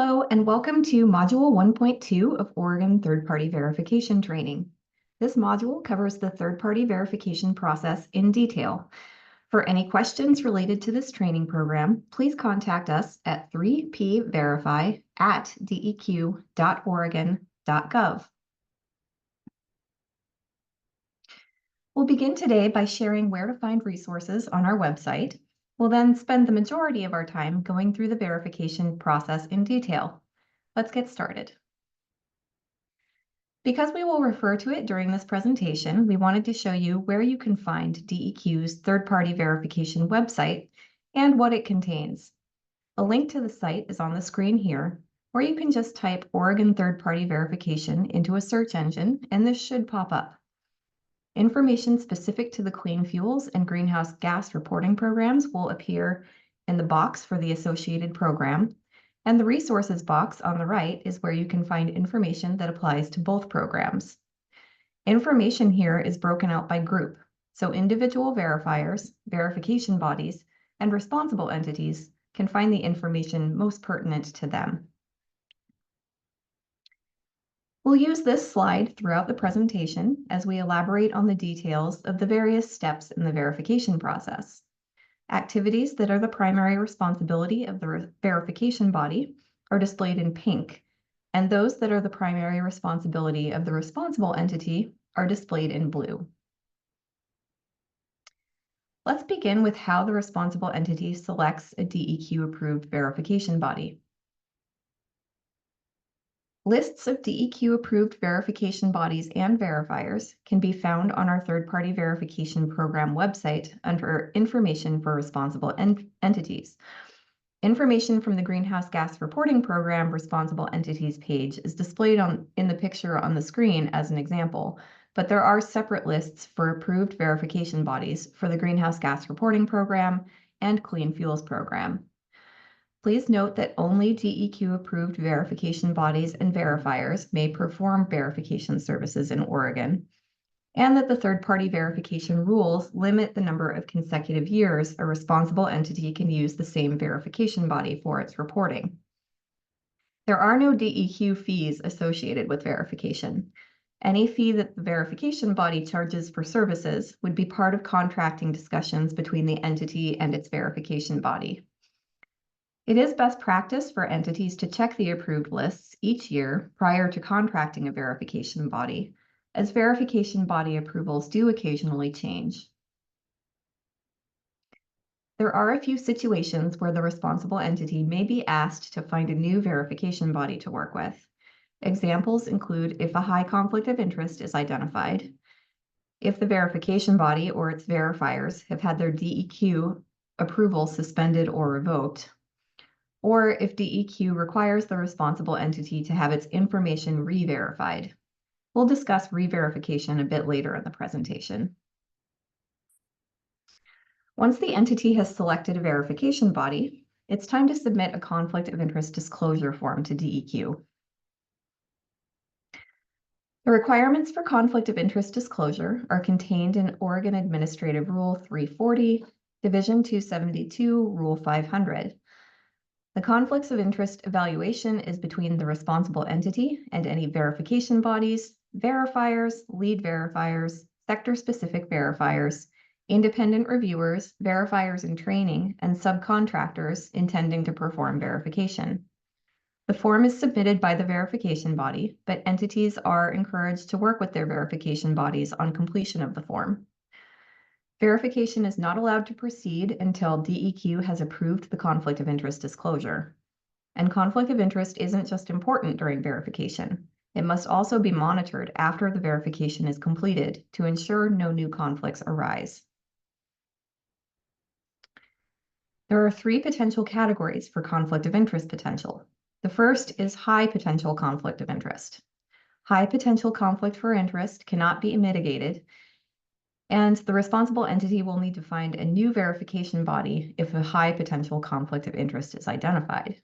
Hello, and welcome to Module 1.2 of Oregon Third-Party Verification Training. This module covers the third-party verification process in detail. For any questions related to this training program, please contact us at 3pverify@deq.oregon.gov. We'll begin today by sharing where to find resources on our website. We'll then spend the majority of our time going through the verification process in detail. Let's get started. Because we will refer to it during this presentation, we wanted to show you where you can find DEQ's third-party verification website and what it contains. A link to the site is on the screen here, or you can just type Oregon Third-Party Verification into a search engine, and this should pop up. Information specific to the clean fuels and greenhouse gas reporting programs will appear in the box for the associated program, and the resources box on the right is where you can find information that applies to both programs. Information here is broken out by group, so individual verifiers, verification bodies, and responsible entities can find the information most pertinent to them. We'll use this slide throughout the presentation as we elaborate on the details of the various steps in the verification process. Activities that are the primary responsibility of the verification body are displayed in pink, and those that are the primary responsibility of the responsible entity are displayed in blue. Let's begin with how the responsible entity selects a DEQ-approved verification body. Lists of DEQ-approved verification bodies and verifiers can be found on our third-party verification program website under Information for Responsible Entities. Information from the Greenhouse Gas Reporting Program Responsible Entities page is displayed in the picture on the screen as an example, but there are separate lists for approved verification bodies for the Greenhouse Gas Reporting Program and Clean Fuels Program. Please note that only DEQ-approved verification bodies and verifiers may perform verification services in Oregon, and that the third-party verification rules limit the number of consecutive years a responsible entity can use the same verification body for its reporting. There are no DEQ fees associated with verification. Any fee that the verification body charges for services would be part of contracting discussions between the entity and its verification body. It is best practice for entities to check the approved lists each year prior to contracting a verification body, as verification body approvals do occasionally change. There are a few situations where the responsible entity may be asked to find a new verification body to work with. Examples include if a high conflict of interest is identified, if the verification body or its verifiers have had their DEQ approval suspended or revoked, or if DEQ requires the responsible entity to have its information re-verified. We'll discuss re-verification a bit later in the presentation. Once the entity has selected a verification body, it's time to submit a conflict of interest disclosure form to DEQ. The requirements for conflict of interest disclosure are contained in Oregon Administrative Rule 340, Division 272, Rule 500. The conflicts of interest evaluation is between the responsible entity and any verification bodies, verifiers, lead verifiers, sector-specific verifiers, independent reviewers, verifiers in training, and subcontractors intending to perform verification. The form is submitted by the verification body, but entities are encouraged to work with their verification bodies on completion of the form. Verification is not allowed to proceed until DEQ has approved the conflict of interest disclosure. And conflict of interest isn't just important during verification. It must also be monitored after the verification is completed to ensure no new conflicts arise. There are three potential categories for conflict of interest potential. The first is high potential conflict of interest. High potential conflict for interest cannot be mitigated, and the responsible entity will need to find a new verification body if a high potential conflict of interest is identified.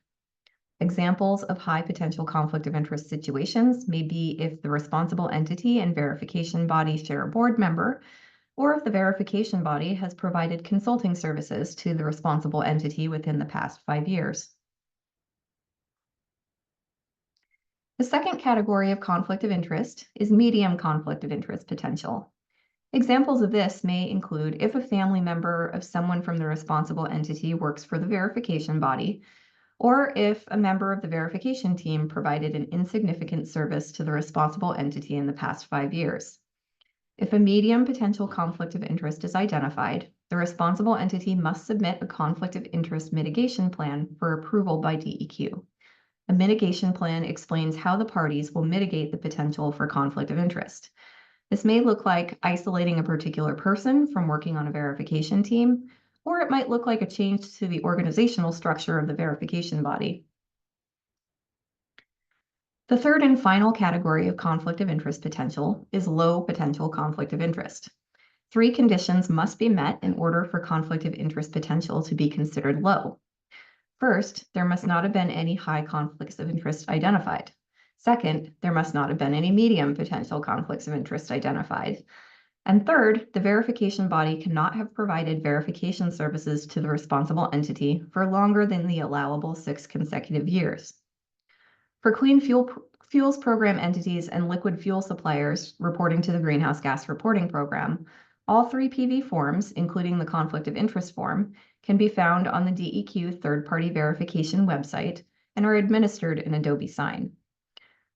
Examples of high potential conflict of interest situations may be if the responsible entity and verification body share a board member, or if the verification body has provided consulting services to the responsible entity within the past 5 years. The second category of conflict of interest is medium conflict of interest potential. Examples of this may include if a family member of someone from the responsible entity works for the verification body, or if a member of the verification team provided an insignificant service to the responsible entity in the past 5 years. If a medium potential conflict of interest is identified, the responsible entity must submit a conflict of interest mitigation plan for approval by DEQ. A mitigation plan explains how the parties will mitigate the potential for conflict of interest. This may look like isolating a particular person from working on a verification team, or it might look like a change to the organizational structure of the verification body. The third and final category of conflict of interest potential is low potential conflict of interest. 3 conditions must be met in order for conflict of interest potential to be considered low. First, there must not have been any high conflicts of interest identified. Second, there must not have been any medium potential conflicts of interest identified. And third, the verification body cannot have provided verification services to the responsible entity for longer than the allowable 6 consecutive years. For clean fuels program entities and liquid fuel suppliers reporting to the Greenhouse Gas Reporting Program, all 3 PV forms, including the conflict of interest form, can be found on the DEQ third-party verification website and are administered in Adobe Sign.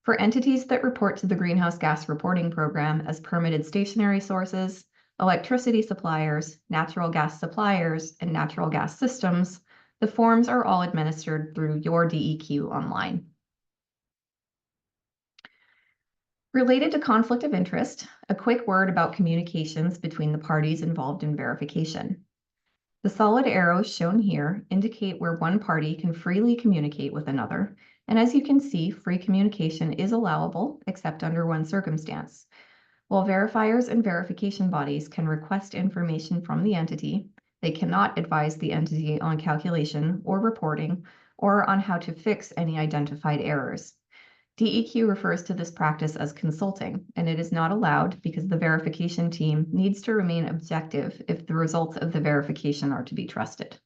For entities that report to the Greenhouse Gas Reporting Program as permitted stationary sources, electricity suppliers, natural gas suppliers, and natural gas systems, the forms are all administered through Your DEQ Online. Related to conflict of interest, a quick word about communications between the parties involved in verification. The solid arrows shown here indicate where one party can freely communicate with another, and as you can see, free communication is allowable except under one circumstance. While verifiers and verification bodies can request information from the entity, they cannot advise the entity on calculation or reporting or on how to fix any identified errors. DEQ refers to this practice as consulting, and it is not allowed because the verification team needs to remain objective if the results of the verification are to be trusted.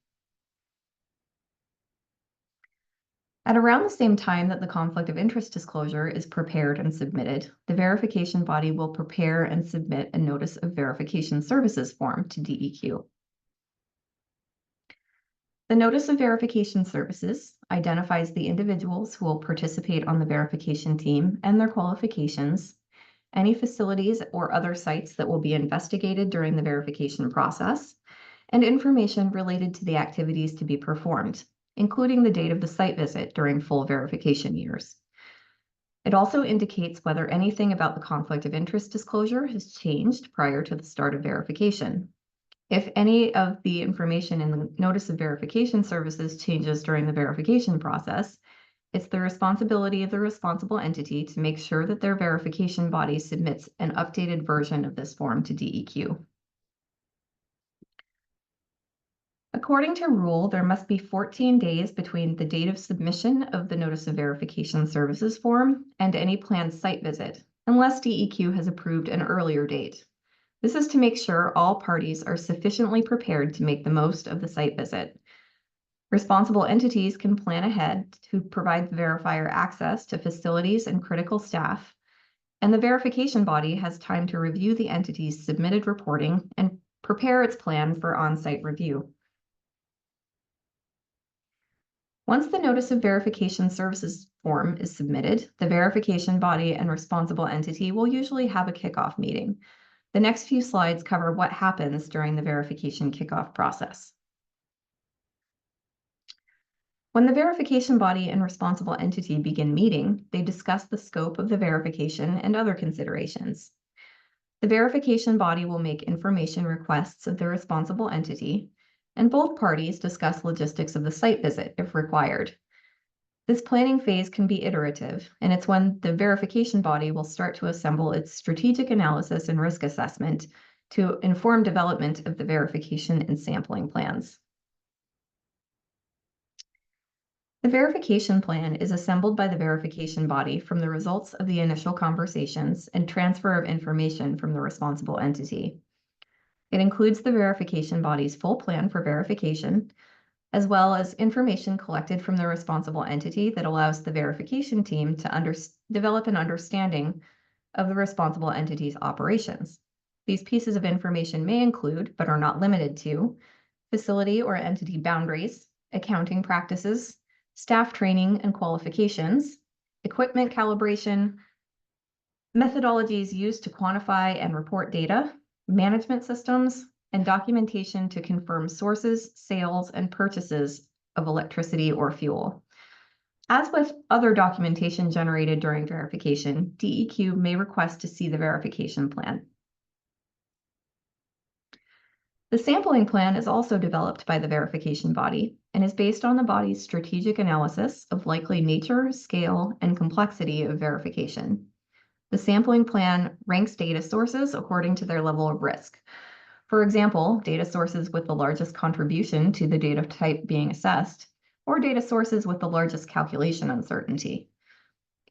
At around the same time that the conflict of interest disclosure is prepared and submitted, the verification body will prepare and submit a notice of verification services form to DEQ. The Notice of Verification Services identifies the individuals who will participate on the verification team and their qualifications, any facilities or other sites that will be investigated during the verification process, and information related to the activities to be performed, including the date of the site visit during full verification years. It also indicates whether anything about the conflict of interest disclosure has changed prior to the start of verification. If any of the information in the Notice of Verification Services changes during the verification process, it's the responsibility of the responsible entity to make sure that their verification body submits an updated version of this form to DEQ. According to rule, there must be 14 days between the date of submission of the Notice of Verification Services form and any planned site visit, unless DEQ has approved an earlier date. This is to make sure all parties are sufficiently prepared to make the most of the site visit. Responsible entities can plan ahead to provide the verifier access to facilities and critical staff, and the verification body has time to review the entity's submitted reporting and prepare its plan for on-site review. Once the Notice of Verification Services form is submitted, the verification body and responsible entity will usually have a kickoff meeting. The next few slides cover what happens during the verification kickoff process. When the verification body and responsible entity begin meeting, they discuss the scope of the verification and other considerations. The verification body will make information requests of the responsible entity, and both parties discuss logistics of the site visit if required. This planning phase can be iterative, and it's when the verification body will start to assemble its strategic analysis and risk assessment to inform development of the verification and sampling plans. The verification plan is assembled by the verification body from the results of the initial conversations and transfer of information from the responsible entity. It includes the verification body's full plan for verification, as well as information collected from the responsible entity that allows the verification team to develop an understanding of the responsible entity's operations. These pieces of information may include, but are not limited to, facility or entity boundaries, accounting practices, staff training and qualifications, equipment calibration, methodologies used to quantify and report data, management systems, and documentation to confirm sources, sales, and purchases of electricity or fuel. As with other documentation generated during verification, DEQ may request to see the verification plan. The sampling plan is also developed by the verification body and is based on the body's strategic analysis of likely nature, scale, and complexity of verification. The sampling plan ranks data sources according to their level of risk. For example, data sources with the largest contribution to the data type being assessed, or data sources with the largest calculation uncertainty.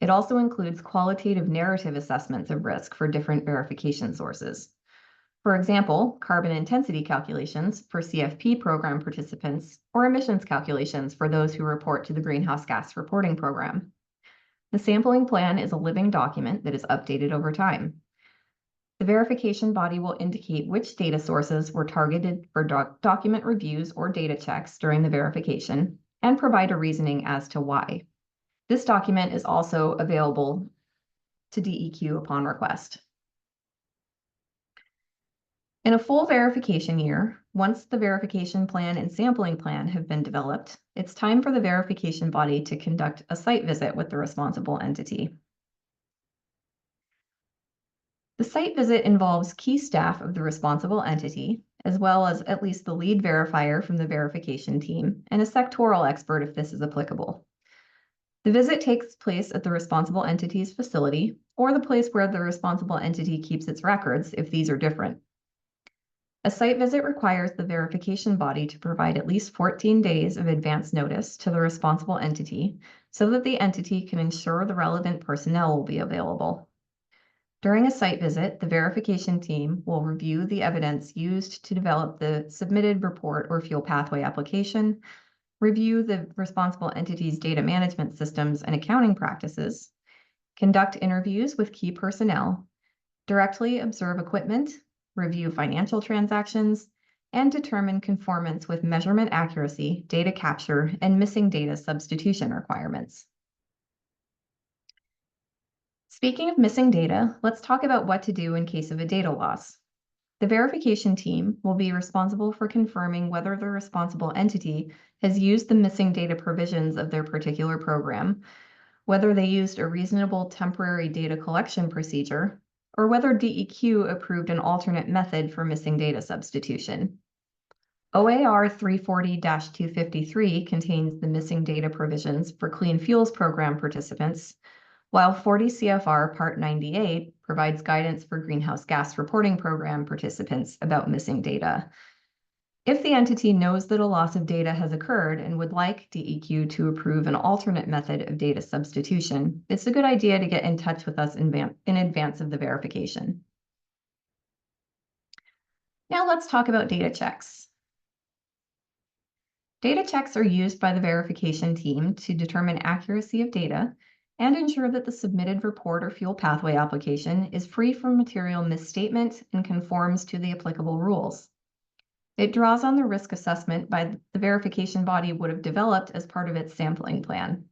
It also includes qualitative narrative assessments of risk for different verification sources. For example, carbon intensity calculations for CFP program participants, or emissions calculations for those who report to the Greenhouse Gas Reporting Program. The sampling plan is a living document that is updated over time. The verification body will indicate which data sources were targeted for document reviews or data checks during the verification and provide a reasoning as to why. This document is also available to DEQ upon request. In a full verification year, once the verification plan and sampling plan have been developed, it's time for the verification body to conduct a site visit with the responsible entity. The site visit involves key staff of the responsible entity, as well as at least the lead verifier from the verification team and a sectoral expert if this is applicable. The visit takes place at the responsible entity's facility or the place where the responsible entity keeps its records if these are different. A site visit requires the verification body to provide at least 14 days of advance notice to the responsible entity so that the entity can ensure the relevant personnel will be available. During a site visit, the verification team will review the evidence used to develop the submitted report or fuel pathway application, review the responsible entity's data management systems and accounting practices, conduct interviews with key personnel, directly observe equipment, review financial transactions, and determine conformance with measurement accuracy, data capture, and missing data substitution requirements. Speaking of missing data, let's talk about what to do in case of a data loss. The verification team will be responsible for confirming whether the responsible entity has used the missing data provisions of their particular program, whether they used a reasonable temporary data collection procedure, or whether DEQ approved an alternate method for missing data substitution. OAR 340-253 contains the missing data provisions for Clean Fuels Program participants, while 40 CFR Part 98 provides guidance for Greenhouse Gas Reporting Program participants about missing data. If the entity knows that a loss of data has occurred and would like DEQ to approve an alternate method of data substitution, it's a good idea to get in touch with us in advance of the verification. Now let's talk about data checks. Data checks are used by the verification team to determine accuracy of data and ensure that the submitted report or fuel pathway application is free from material misstatement and conforms to the applicable rules. It draws on the risk assessment by the verification body would have developed as part of its sampling plan.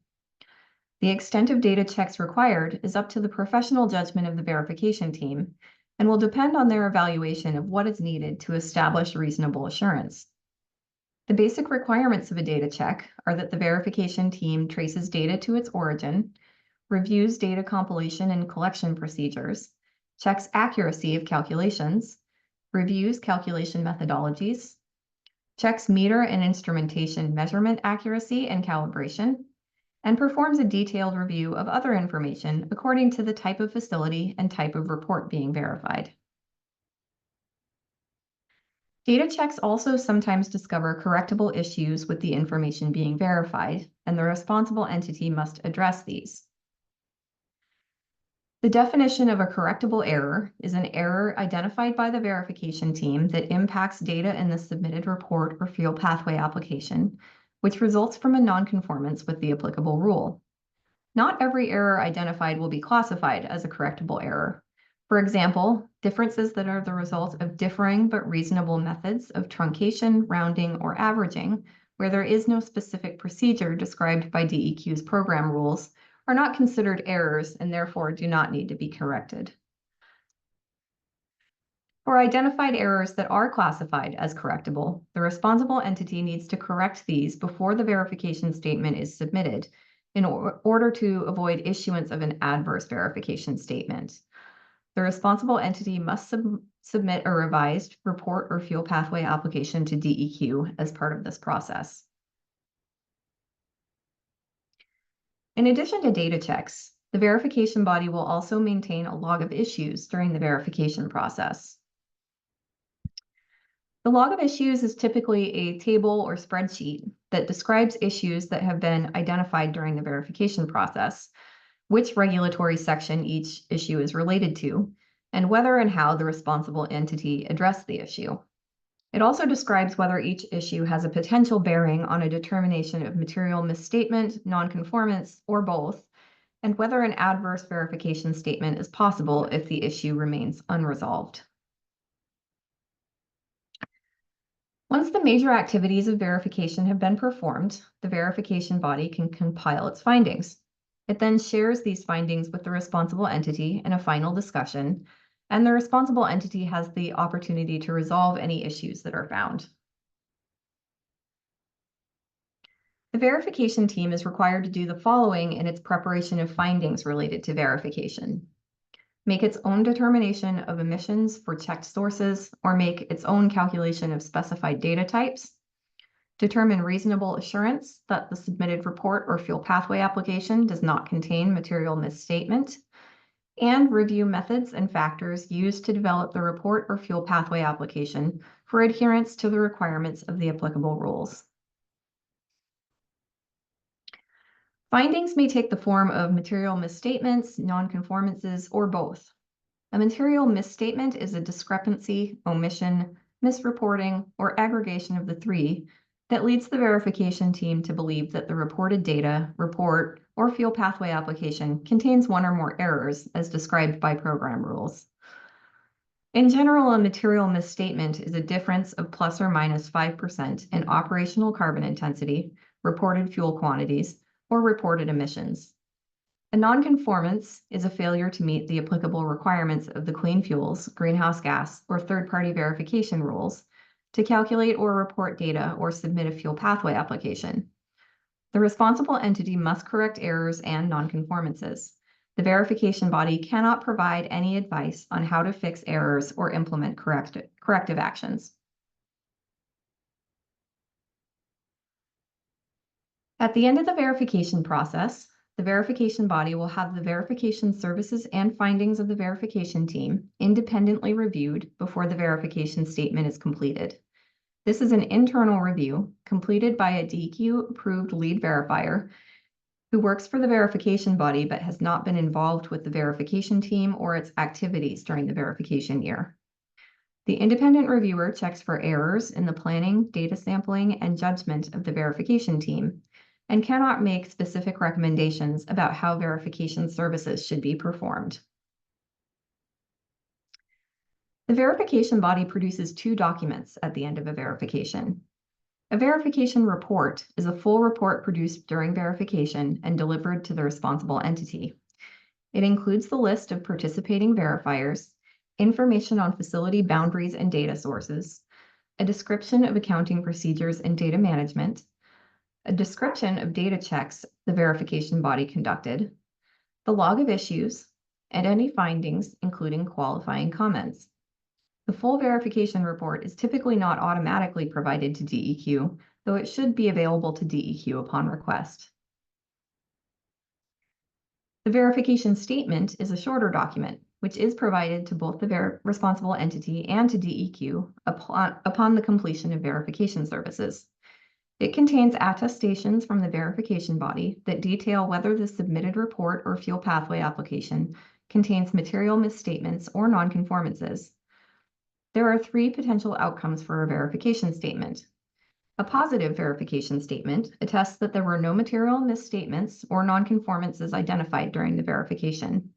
The extent of data checks required is up to the professional judgment of the verification team and will depend on their evaluation of what is needed to establish reasonable assurance. The basic requirements of a data check are that the verification team traces data to its origin, reviews data compilation and collection procedures, checks accuracy of calculations, reviews calculation methodologies, checks meter and instrumentation measurement accuracy and calibration, and performs a detailed review of other information according to the type of facility and type of report being verified. Data checks also sometimes discover correctable issues with the information being verified, and the responsible entity must address these. The definition of a correctable error is an error identified by the verification team that impacts data in the submitted report or fuel pathway application, which results from a nonconformance with the applicable rule. Not every error identified will be classified as a correctable error. For example, differences that are the result of differing but reasonable methods of truncation, rounding, or averaging, where there is no specific procedure described by DEQ's program rules, are not considered errors and therefore do not need to be corrected. For identified errors that are classified as correctable, the responsible entity needs to correct these before the verification statement is submitted in order to avoid issuance of an adverse verification statement. The responsible entity must submit a revised report or fuel pathway application to DEQ as part of this process. In addition to data checks, the verification body will also maintain a log of issues during the verification process. The log of issues is typically a table or spreadsheet that describes issues that have been identified during the verification process, which regulatory section each issue is related to, and whether and how the responsible entity addressed the issue. It also describes whether each issue has a potential bearing on a determination of material misstatement, nonconformance, or both, and whether an adverse verification statement is possible if the issue remains unresolved. Once the major activities of verification have been performed, the verification body can compile its findings. It then shares these findings with the responsible entity in a final discussion, and the responsible entity has the opportunity to resolve any issues that are found. The verification team is required to do the following in its preparation of findings related to verification: make its own determination of emissions for checked sources, or make its own calculation of specified data types, determine reasonable assurance that the submitted report or fuel pathway application does not contain material misstatement, and review methods and factors used to develop the report or fuel pathway application for adherence to the requirements of the applicable rules. Findings may take the form of material misstatements, nonconformances, or both. A material misstatement is a discrepancy, omission, misreporting, or aggregation of the three that leads the verification team to believe that the reported data, report, or fuel pathway application contains one or more errors as described by program rules. In general, a material misstatement is a difference of plus or minus 5% in operational carbon intensity, reported fuel quantities, or reported emissions. A nonconformance is a failure to meet the applicable requirements of the clean fuels, greenhouse gas, or third-party verification rules to calculate or report data or submit a fuel pathway application. The responsible entity must correct errors and nonconformances. The verification body cannot provide any advice on how to fix errors or implement corrective actions. At the end of the verification process, the verification body will have the verification services and findings of the verification team independently reviewed before the verification statement is completed. This is an internal review completed by a DEQ-approved lead verifier who works for the verification body but has not been involved with the verification team or its activities during the verification year. The independent reviewer checks for errors in the planning, data sampling, and judgment of the verification team and cannot make specific recommendations about how verification services should be performed. The verification body produces two documents at the end of a verification. A verification report is a full report produced during verification and delivered to the responsible entity. It includes the list of participating verifiers, information on facility boundaries and data sources, a description of accounting procedures and data management, a description of data checks the verification body conducted, the log of issues, and any findings, including qualifying comments. The full verification report is typically not automatically provided to DEQ, though it should be available to DEQ upon request. The verification statement is a shorter document, which is provided to both the responsible entity and to DEQ upon the completion of verification services. It contains attestations from the verification body that detail whether the submitted report or fuel pathway application contains material misstatements or nonconformances. There are three potential outcomes for a verification statement. A positive verification statement attests that there were no material misstatements or nonconformances identified during the verification.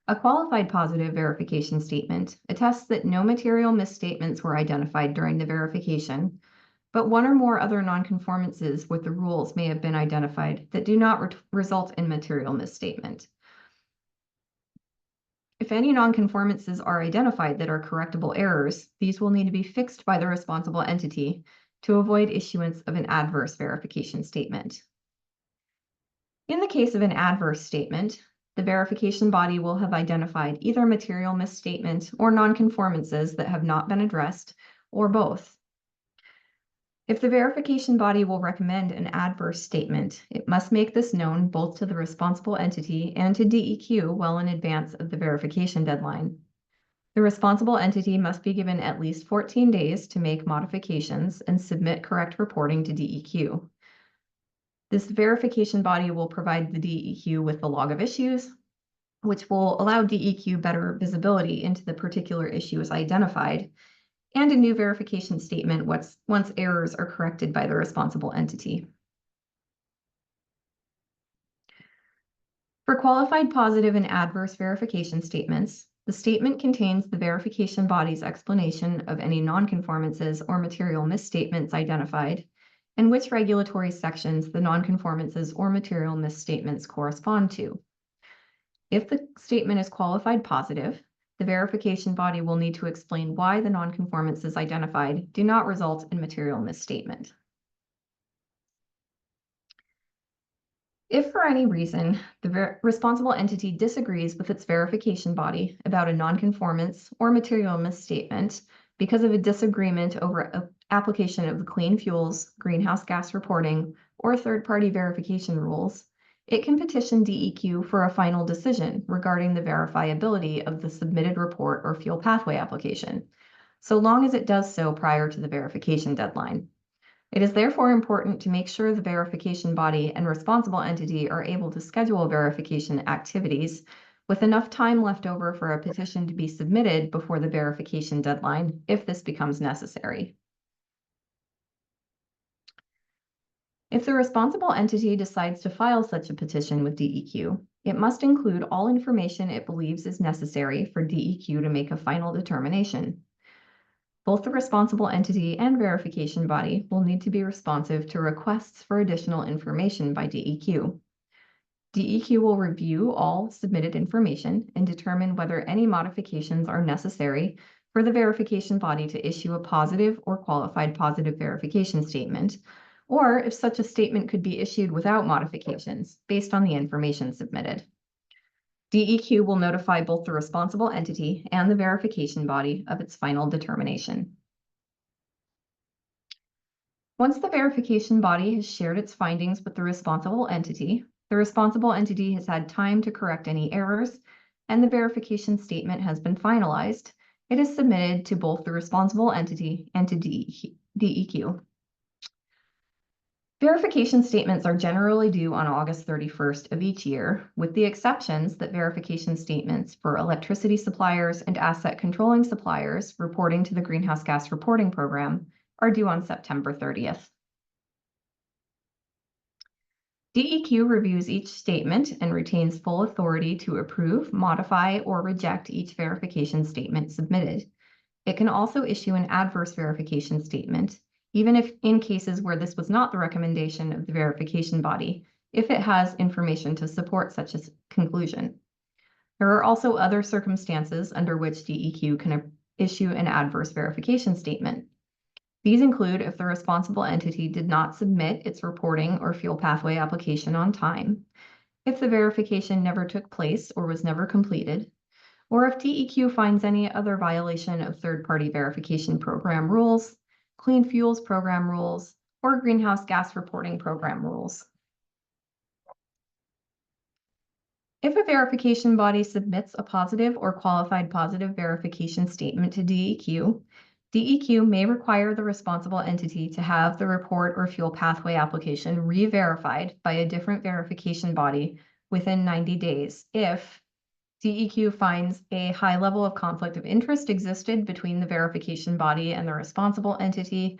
A qualified positive verification statement attests that no material misstatements were identified during the verification, but one or more other nonconformances with the rules may have been identified that do not result in material misstatement. If any nonconformances are identified that are correctable errors, these will need to be fixed by the responsible entity to avoid issuance of an adverse verification statement. In the case of an adverse statement, the verification body will have identified either material misstatement or nonconformances that have not been addressed, or both. If the verification body will recommend an adverse statement, it must make this known both to the responsible entity and to DEQ well in advance of the verification deadline. The responsible entity must be given at least 14 days to make modifications and submit correct reporting to DEQ. This verification body will provide the DEQ with the log of issues, which will allow DEQ better visibility into the particular issues identified, and a new verification statement once errors are corrected by the responsible entity. For qualified positive and adverse verification statements, the statement contains the verification body's explanation of any nonconformances or material misstatements identified, and which regulatory sections the nonconformances or material misstatements correspond to. If the statement is qualified positive, the verification body will need to explain why the nonconformances identified do not result in material misstatement. If for any reason the responsible entity disagrees with its verification body about a nonconformance or material misstatement because of a disagreement over application of the clean fuels, greenhouse gas reporting, or third-party verification rules, it can petition DEQ for a final decision regarding the verifiability of the submitted report or fuel pathway application, so long as it does so prior to the verification deadline. It is therefore important to make sure the verification body and responsible entity are able to schedule verification activities with enough time left over for a petition to be submitted before the verification deadline, if this becomes necessary. If the responsible entity decides to file such a petition with DEQ, it must include all information it believes is necessary for DEQ to make a final determination. Both the responsible entity and verification body will need to be responsive to requests for additional information by DEQ. DEQ will review all submitted information and determine whether any modifications are necessary for the verification body to issue a positive or qualified positive verification statement, or if such a statement could be issued without modifications based on the information submitted. DEQ will notify both the responsible entity and the verification body of its final determination. Once the verification body has shared its findings with the responsible entity has had time to correct any errors, and the verification statement has been finalized, it is submitted to both the responsible entity and to DEQ. Verification statements are generally due on August 31st of each year, with the exceptions that verification statements for electricity suppliers and asset controlling suppliers reporting to the Greenhouse Gas Reporting Program are due on September 30th. DEQ reviews each statement and retains full authority to approve, modify, or reject each verification statement submitted. It can also issue an adverse verification statement, even if in cases where this was not the recommendation of the verification body, if it has information to support such a conclusion. There are also other circumstances under which DEQ can issue an adverse verification statement. These include if the responsible entity did not submit its reporting or fuel pathway application on time, if the verification never took place or was never completed, or if DEQ finds any other violation of third-party verification program rules, Clean Fuels Program rules, or Greenhouse Gas Reporting Program rules. If a verification body submits a positive or qualified positive verification statement to DEQ, DEQ may require the responsible entity to have the report or fuel pathway application re-verified by a different verification body within 90 days if DEQ finds a high level of conflict of interest existed between the verification body and the responsible entity,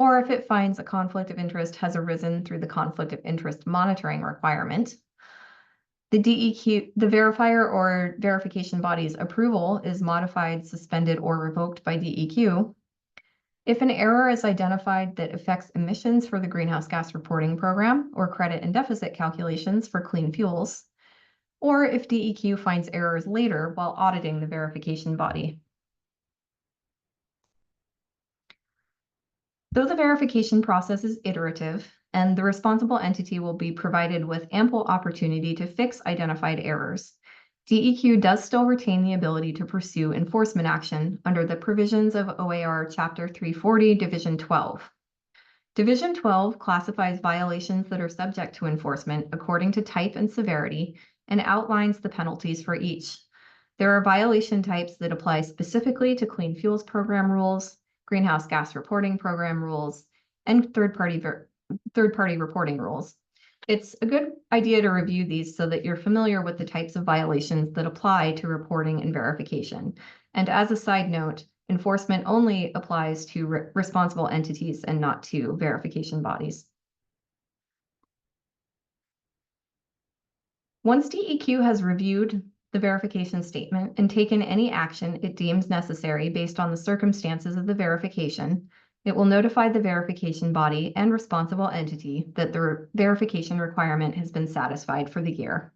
or if it finds a conflict of interest has arisen through the conflict of interest monitoring requirement. The DEQ, the verifier or verification body's approval is modified, suspended, or revoked by DEQ. If an error is identified that affects emissions for the greenhouse gas reporting program or credit and deficit calculations for clean fuels, or if DEQ finds errors later while auditing the verification body. Though the verification process is iterative and the responsible entity will be provided with ample opportunity to fix identified errors, DEQ does still retain the ability to pursue enforcement action under the provisions of OAR Chapter 340, Division 12. Division 12 classifies violations that are subject to enforcement according to type and severity and outlines the penalties for each. There are violation types that apply specifically to Clean Fuels Program rules, Greenhouse Gas Reporting Program rules, and third-party reporting rules. It's a good idea to review these so that you're familiar with the types of violations that apply to reporting and verification. And as a side note, enforcement only applies to responsible entities and not to verification bodies. Once DEQ has reviewed the verification statement and taken any action it deems necessary based on the circumstances of the verification, it will notify the verification body and responsible entity that the verification requirement has been satisfied for the year.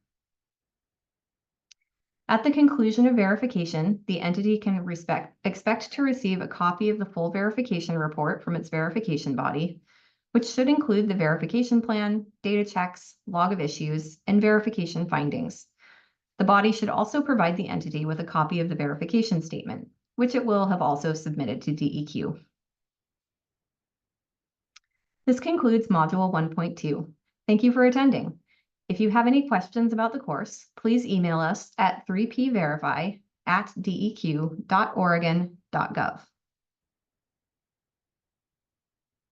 At the conclusion of verification, the entity can expect to receive a copy of the full verification report from its verification body, which should include the verification plan, data checks, log of issues, and verification findings. The body should also provide the entity with a copy of the verification statement, which it will have also submitted to DEQ. This concludes Module 1.2. Thank you for attending. If you have any questions about the course, please email us at 3pverify@deq.oregon.gov.